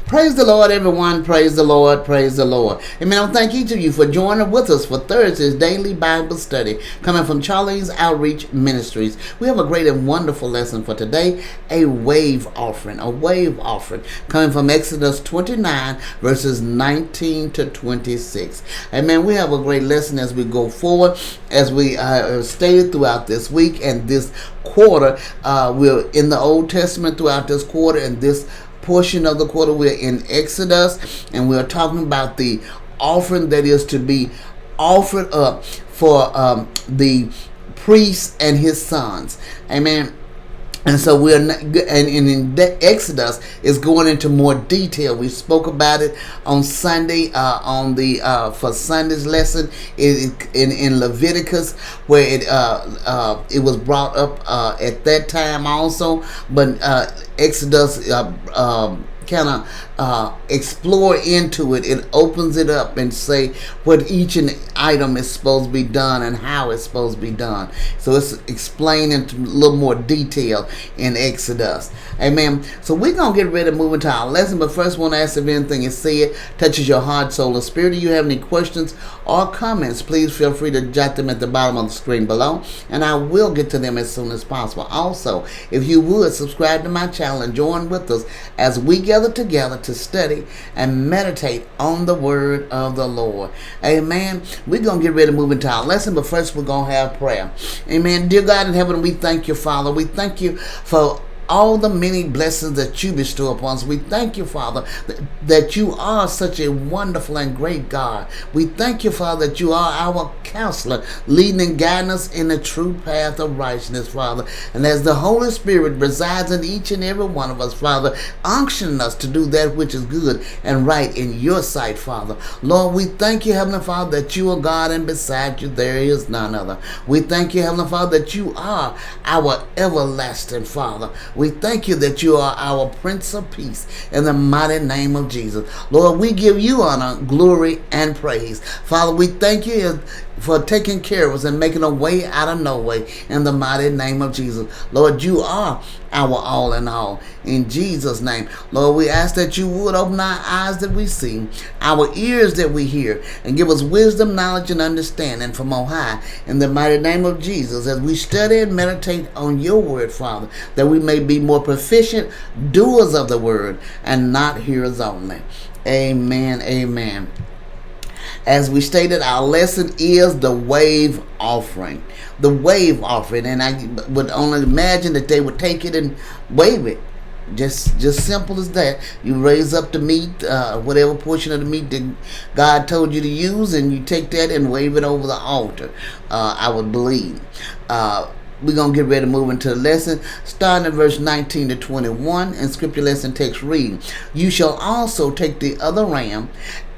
Praise the Lord, everyone. Praise the Lord. Praise the Lord. Amen. I thank each of you for joining with us for Thursday's daily Bible study coming from Charlie's Outreach Ministries. We have a great and wonderful lesson for today, a wave offering. A wave offering coming from Exodus 29, verses 19 to 26. Amen. We have a great lesson as we go forward, as we stated throughout this week and this quarter. We're in the Old Testament throughout this quarter, and this portion of the quarter we're in Exodus, and we're talking about the offering that is to be offered up for the priest and his sons. Amen. And so in Exodus is going into more detail. We spoke about it on Sunday for Sunday's lesson in Leviticus, where it was brought up at that time also. But Exodus kind of explore into it. It opens it up and say what each and item is supposed to be done and how it's supposed to be done. So it's explained into a little more detail in Exodus. Amen. So we're going to get ready to move into our lesson, but first I want to ask if anything is said touches your heart, soul, or spirit. If you have any questions or comments, please feel free to jot them at the bottom of the screen below, and I will get to them as soon as possible. Also, if you would, subscribe to my channel and join with us as we gather together to study and meditate on the word of the Lord. Amen. We're going to get ready to move into our lesson, but first we're going to have prayer. Amen. Dear God in heaven, we thank you, Father. We thank you for all the many blessings that you bestow upon us. We thank you, Father, that you are such a wonderful and great God. We thank you, Father, that you are our counselor, leading and guiding us in the true path of righteousness, Father. And as the Holy Spirit resides in each and every one of us, Father, unctioning us to do that which is good and right in your sight, Father. Lord, we thank you, Heavenly Father, that you are God and beside you there is none other. We thank you, Heavenly Father, that you are our everlasting Father. We thank you that you are our Prince of Peace in the mighty name of Jesus. Lord, we give you honor, glory, and praise. Father, we thank you for taking care of us and making a way out of no way in the mighty name of Jesus. Lord, you are our all in all. In Jesus' name, Lord, we ask that you would open our eyes that we see, our ears that we hear, and give us wisdom, knowledge, and understanding from on high in the mighty name of Jesus, as we study and meditate on your word, Father, that we may be more proficient doers of the word and not hearers only. Amen. Amen. As we stated, our lesson is the wave offering. The wave offering. And I would only imagine that they would take it and wave it. Just simple as that. You raise up the meat, whatever portion of the meat that God told you to use, and you take that and wave it over the altar, I would believe. We're going to get ready to move into the lesson, starting at verse 19 to 21, and scripture lesson text reading. You shall also take the other ram,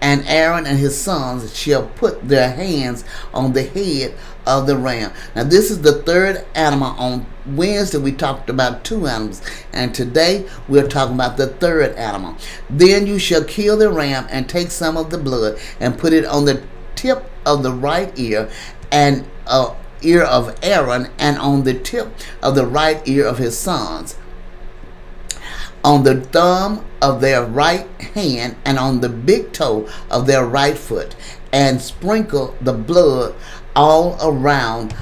and Aaron and his sons shall put their hands on the head of the ram. Now this is the third animal. On Wednesday we talked about two animals, and today we're talking about the third animal. Then you shall kill the ram and take some of the blood and put it on the tip of the right ear and ear of Aaron, and on the tip of the right ear of his sons, on the thumb of their right hand, and on the big toe of their right foot, and sprinkle the blood all around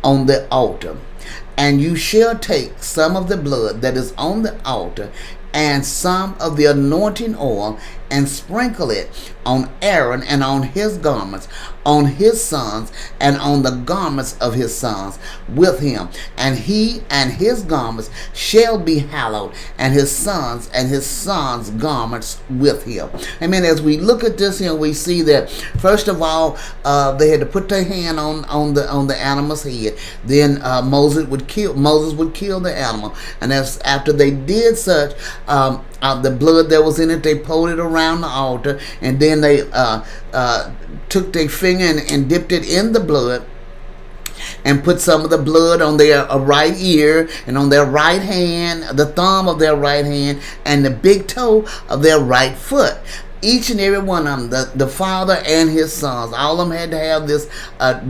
on the altar. And you shall take some of the blood that is on the altar and some of the anointing oil, and sprinkle it on Aaron and on his garments, on his sons, and on the garments of his sons with him. And he and his garments shall be hallowed, and his sons garments with him. Amen. As we look at this here, we see that first of all, they had to put their hand on the animal's head. Then Moses would kill the animal, and as after they did such, the blood that was in it, they poured it around the altar, and then they took their finger and dipped it in the blood, and put some of the blood on their right ear and on their right hand, the thumb of their right hand, and the big toe of their right foot. Each and every one of them, the father and his sons, all of them had to have this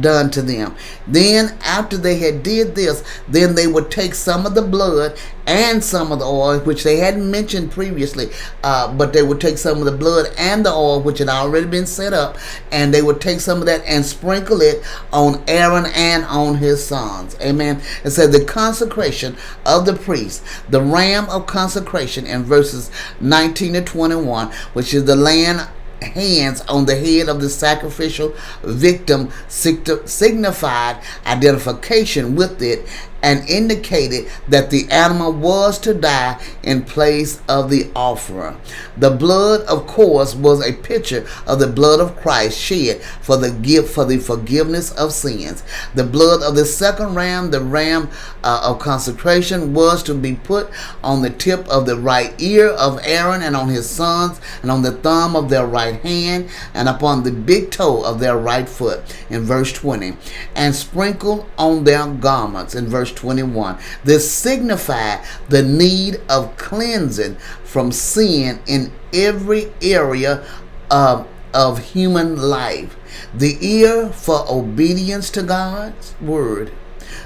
done to them. Then after they had did this, then they would take some of the blood and some of the oil, which they hadn't mentioned previously, but they would take some of the blood and the oil, which had already been set up, and they would take some of that and sprinkle it on Aaron and on his sons. Amen. It said the consecration of the priest, the ram of consecration in verses 19 to 21, which is the laying hands on the head of the sacrificial victim, signified identification with it and indicated that the animal was to die in place of the offerer. The blood, of course, was a picture of the blood of Christ shed for the forgiveness of sins. The blood of the second ram, the ram of consecration, was to be put on the tip of the right ear of Aaron and on his sons, and on the thumb of their right hand, and upon the big toe of their right foot, in verse 20, and sprinkled on their garments, in verse 21. This signified the need of cleansing from sin in every area of human life. The ear for obedience to God's word.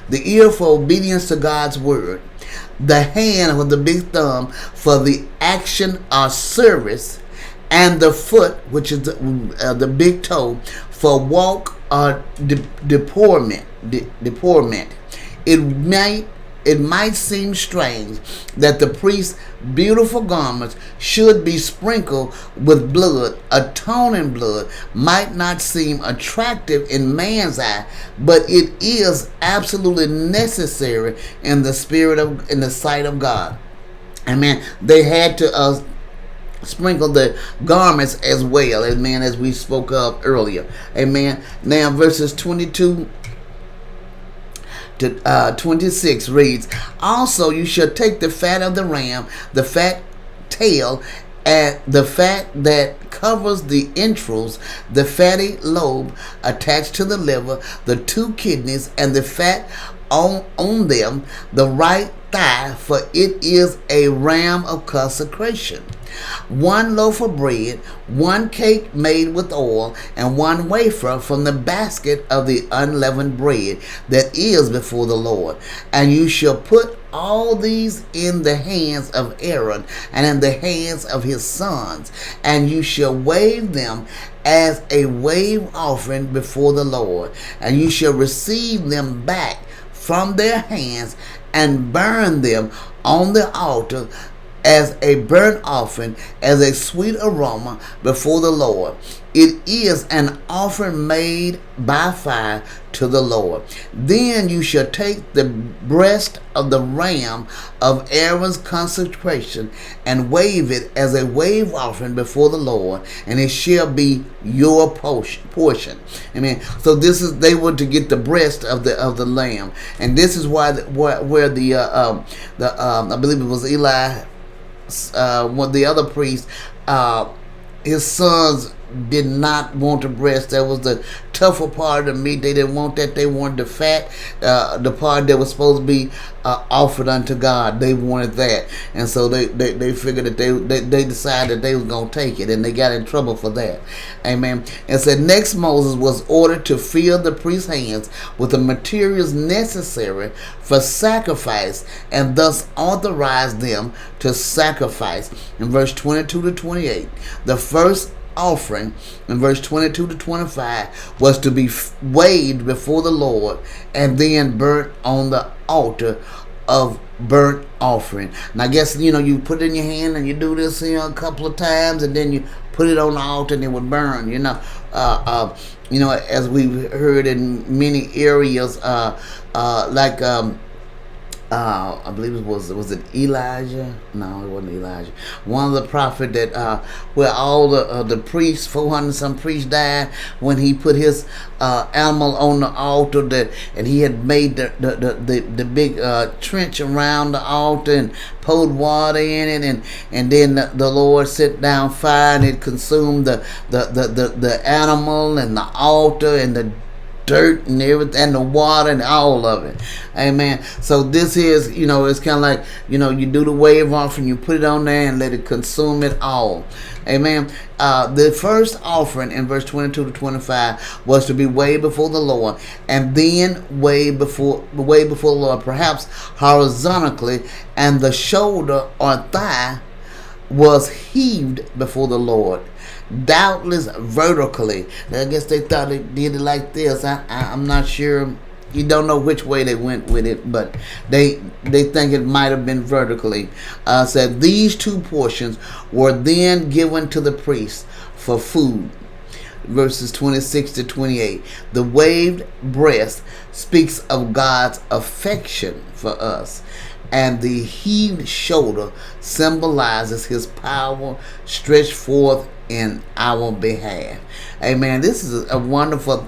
The ear for obedience to God's word. The hand with the big thumb for the action or service, and the foot, which is the big toe, for walk or deportment. It might seem strange that the priest's beautiful garments should be sprinkled with blood. Atoning blood might not seem attractive in man's eye, but it is absolutely necessary in the sight of God. Amen. They had to sprinkle the garments as well, amen, as we spoke of earlier. Amen. Now verses 22 to 26 reads, also you shall take the fat of the ram, the fat tail, and the fat that covers the entrails, the fatty lobe attached to the liver, the 2 kidneys, and the fat on them, the right thigh, for it is a ram of consecration. 1 loaf of bread, 1 cake made with oil, and 1 wafer from the basket of the unleavened bread that is before the Lord. And you shall put all these in the hands of Aaron and in the hands of his sons, and you shall wave them as a wave offering before the Lord. And you shall receive them back from their hands and burn them on the altar as a burnt offering, as a sweet aroma before the Lord. It is an offering made by fire to the Lord. Then you shall take the breast of the ram of Aaron's consecration and wave it as a wave offering before the Lord, and it shall be your portion. Amen. So they were to get the breast of the lamb, and this is why where the I believe it was Eli, one of the other priests, his sons did not want the breast. That was the tougher part of the meat. They didn't want that. They wanted the fat, the part that was supposed to be offered unto God. They wanted that, and so they figured that they decided they was gonna take it, and they got in trouble for that. Amen. And said next Moses was ordered to fill the priest's hands with the materials necessary for sacrifice, and thus authorize them to sacrifice. In verse 22 to 28, the first offering in verse 22 to 25 was to be weighed before the Lord and then burnt on the altar of burnt offering. And I guess you put it in your hand and you do this a couple of times, and then you put it on the altar and it would burn. As we've heard in many areas, I believe it was it Elijah? No, it wasn't Elijah. One of the prophets that where all the priests, 400 some priests died when he put his animal on the altar, and he had made the big trench around the altar and poured water in it, and then the Lord set down fire and it consumed the animal and the altar and the dirt and everything, and the water and all of it. Amen. So this is, it's kind of like, you do the wave offering, you put it on there and let it consume it all. Amen. The first offering in verse 22 to 25 was to be waved before the Lord, and then waved before the Lord, perhaps horizontally, and the shoulder or thigh was heaved before the Lord, doubtless vertically. I guess they thought they did it like this. I'm not sure. You don't know which way they went with it, but they think it might have been vertically. Said these two portions were then given to the priest for food. Verses 26 to 28. The waved breast speaks of God's affection for us, and the heaved shoulder symbolizes his power stretched forth in our behalf. Amen. This is a wonderful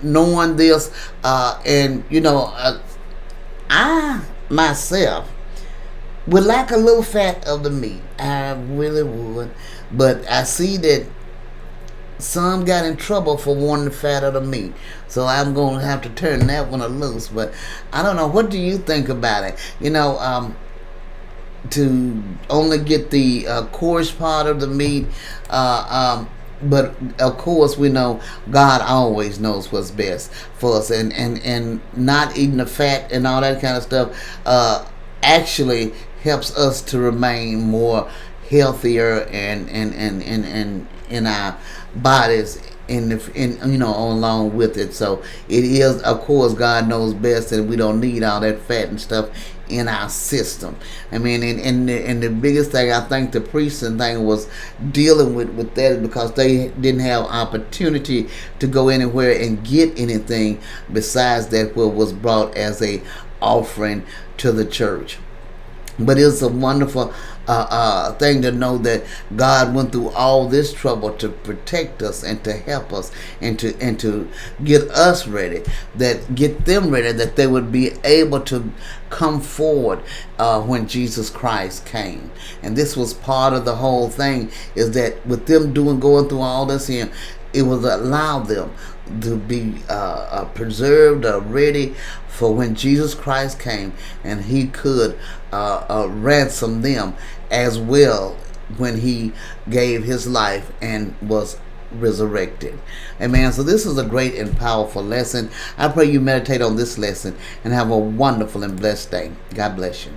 knowing this, and I myself would like a little fat of the meat. I really would, but I see that some got in trouble for wanting the fat of the meat, so I'm going to have to turn that one loose. But I don't know. What do you think about it? To only get the coarse part of the meat, but of course we know God always knows what's best for us, and not eating the fat and all that kind of stuff actually helps us to remain more healthier and in our bodies along with it. So it is, of course, God knows best, and we don't need all that fat and stuff in our system. I mean, and the biggest thing I think the priests and thing was dealing with that, because they didn't have opportunity to go anywhere and get anything besides that what was brought as a offering to the church. But it's a wonderful thing to know that God went through all this trouble to protect us and to help us and to get us ready, get them ready, that they would be able to come forward when Jesus Christ came. And this was part of the whole thing, is that with them going through all this here, it was allow them to be preserved, ready for when Jesus Christ came, and he could ransom them as well when he gave his life and was resurrected. Amen. So this is a great and powerful lesson. I pray you meditate on this lesson and have a wonderful and blessed day. God bless you.